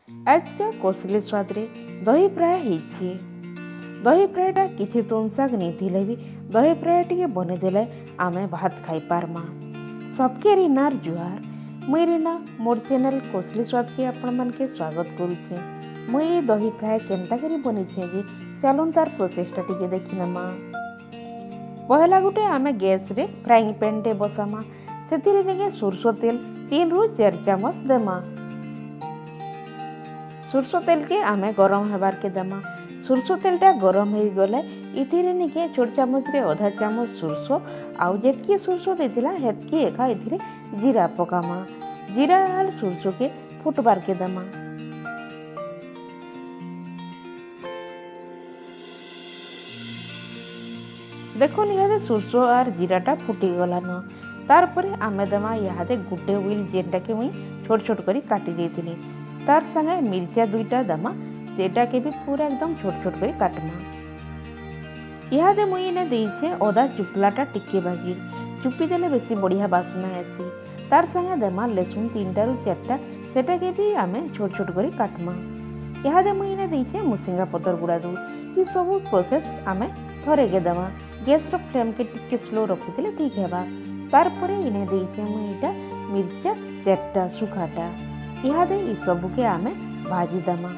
आज का कोसली स्वाद रे दही फ्राए होइछि। दही फ्राएटा किछि तुन शाग नहीं थिले भी दही फ्राए टिके बने देले आमे भात खाई पारमा। सबके रिनार जुहार मुई रिना मोर चैनल कोसली स्वाद के आपण मन के स्वागत करूछे। मुई दही फ्राए केनता करी बनी छे जे चलून तार प्रोसेसटा टिके देखि नमा। पहला गुटे आमे गैस रे फ्राइंग पैन टे बसामा। सेतिरे निके सरसो तेल 3 रु 4 चम्मच देमा। सरसो तेल के आमे गरम हेबार के देमा। सरसो तेलटा गरम हो गले इथिरे निके छोट चामच रे आधा चामच सरसो आउ जेतकी सरसो देथिला हेतकी एका इथिरे जीरा पकामा। जीरा आर सरसो के फुटबार के देमा। देखो इहादे सरसो आर जीराटा फुटी गलान। तार परे आमे देमा इहादे गुटे उइल जेनटा के मुई छोट छोट करी काटी देथिली। तार संगे मिर्चा 2टा दमा जेटा के भी पूरा एकदम छोट छोट करी काटमा। इहादे मुई ने देइछे ओदा चुपलाटा टिके बागिर चुपी देले बेसी बढ़िया बासना आसी। तार संगे देमा लहसुन 3टा रु 4टा सेटा के भी आमे छोट छोट करी काटमा। इहादे मुई ने देइछे मुसिंगा पतर गुड़ा दू। ई सब प्रोसेस आमे थरे के देमा। गैस रो फ्लेम के टिके स्लो रखिथिले ठीक हेबा। तार परे इने देइछे मुई इटा मिर्चा 4टा सुखाटा। इहादे ई सब के आमे भाजी दमा।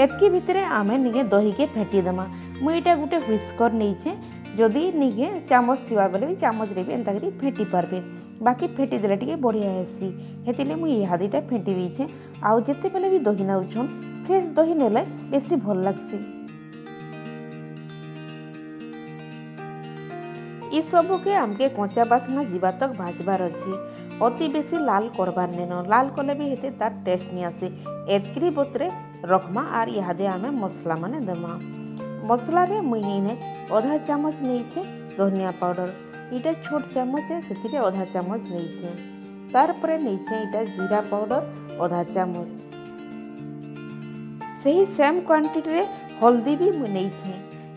एतकी भितरे आमे निगे दही के फेटी दमा। मुई इटा गुटे व्हिस्कर नैछे जदि निगे चामच थिबा बेले भी चामच रे भी एंता करी फेटी पारबे। बाकी फेटी देले टिके बढ़िया हेसी। हेतिले मुई इहादीटा फेटी देइछे। आउ जेते बेले भी दही नाउछन फ्रेश दही नेले बेसी भल लागसी। ई सब के आमके कच्चा बासना जीवा तक भाजबार अछि। अति बेसी लाल करबार नेन। लाल कले भी हेते तार टेस्ट नहीं आसे। एतकरी बोतरे रखमा आर इहादे आमे मसला माने देमा। मसला रे मुई इने आधा चामच नैछे धनिया पाउडर। इटा छोट चामच है सेतिरे आधा चामच नैछे। तार परे नैछे इटा जीरा पाउडर आधा चामच। सही सेम क्वांटिटी रे हल्दी भी मुई नैछे।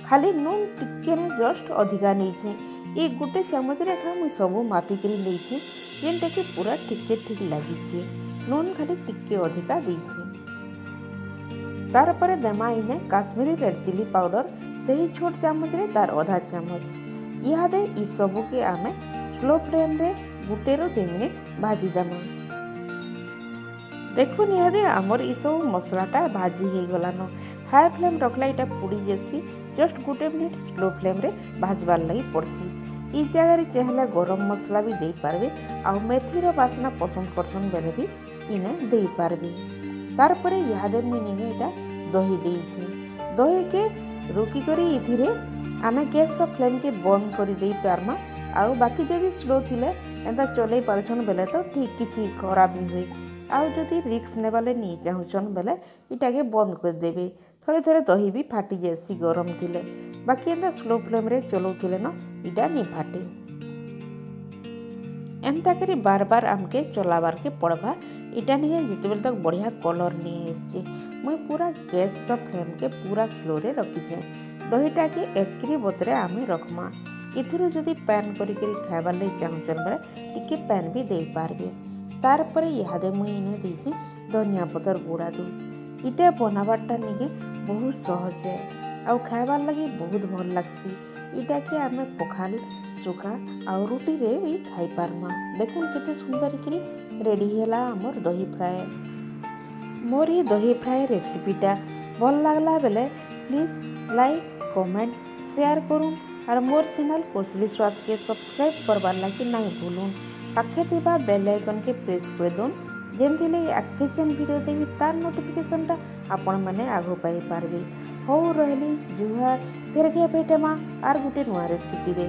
खाली नून टिके ने जस्ट अधिका नैछे। ए गुटे चामच रे खा मुई सब मापी करी नैछे जेनटा के पूरा ठीक लागिछे। नून खाली टिके अधिका देइछे। तार परे देमा इने काश्मीरी रेड चिली पाउडर सही छोट चामच रे तार आधा चामच। इहादे ई सब के आमे स्लो फ्लेम रे गुटे रो 2 मिनिट भाजी देमा। देखो निहादे हमर ई सब मसलाटा भाजी हे गलानो। हाई फ्लेम रखला इटा पुड़ी जेसी। जस्ट गुटे मिनिट स्लो फ्लेम रे भाजबार लगी पड़सी। ई जगह रे चाहला गरम मसला भी दे पारबे आउ मेथी रो बासना पसंद करसन बेले भी इने दे पारबे। तार परे इहादे मुई निगे इटा दही देइछे। दही के रुकी करी इथिरे आमे गैस रो फ्लेम के बंद करी देई पारमा। आउ बाकी जदी स्लो थिले एंता चले पारछन बेले तो ठीक किछि खराब नहीं होई। आउ जदी रिस्क नेबाले नहीं चाहुछन बेले इटा के बंद कर देबे। थोड़े थोड़े दही भी फाटी जेसी गरम थिले। बाकी एंता स्लो फ्लेम रे चलौथिले न इटा नहीं फाटे। एंता करी बार बार आमके चलाबार के पड़बा। इटा नहीं जितेबेले तक बढ़िया कलर नहीं आसछि। मुई पूरा गैस रो फ्लेम के पूरा स्लो रे रखिछे। दहीटा के एतकरी बोतरे आमे रखमा। इथुरु जदी पैन करी करी खाइबार लई चाहुछन बेले टिके पैन भी दे पारबे। तार परे इहादे मुई इने देइछे धनिया पतर गुड़ा दू। इटा बनाबारटा निके बहुत सहज है आउ खाइबार लगी बहुत भल लागसी। इटा के आमे पखाल सुखा आउ रोटी रे भी खाई पारमा। देखुन केते सुंदर करी रेडी हैला हमर दही फ्राए। मोर ये दही फ्राए रेसिपीटा भल लागला बेले प्लीज लाइक कमेंट शेयर करूँ और मोर चैनल कोसली स्वाद के सब्सक्राइब करबार लगी नहीं भूलून। पाखे थिबा बेल आइकन के प्रेस कर दोन जेनथिले आगे जेन वीडियो देवी तार नोटिफिकेशनटा आपण माने आगो पाई पारबे। हो रहली जुहार फिर के भेटेमा आर गुटे नुआ रेसिपी रे।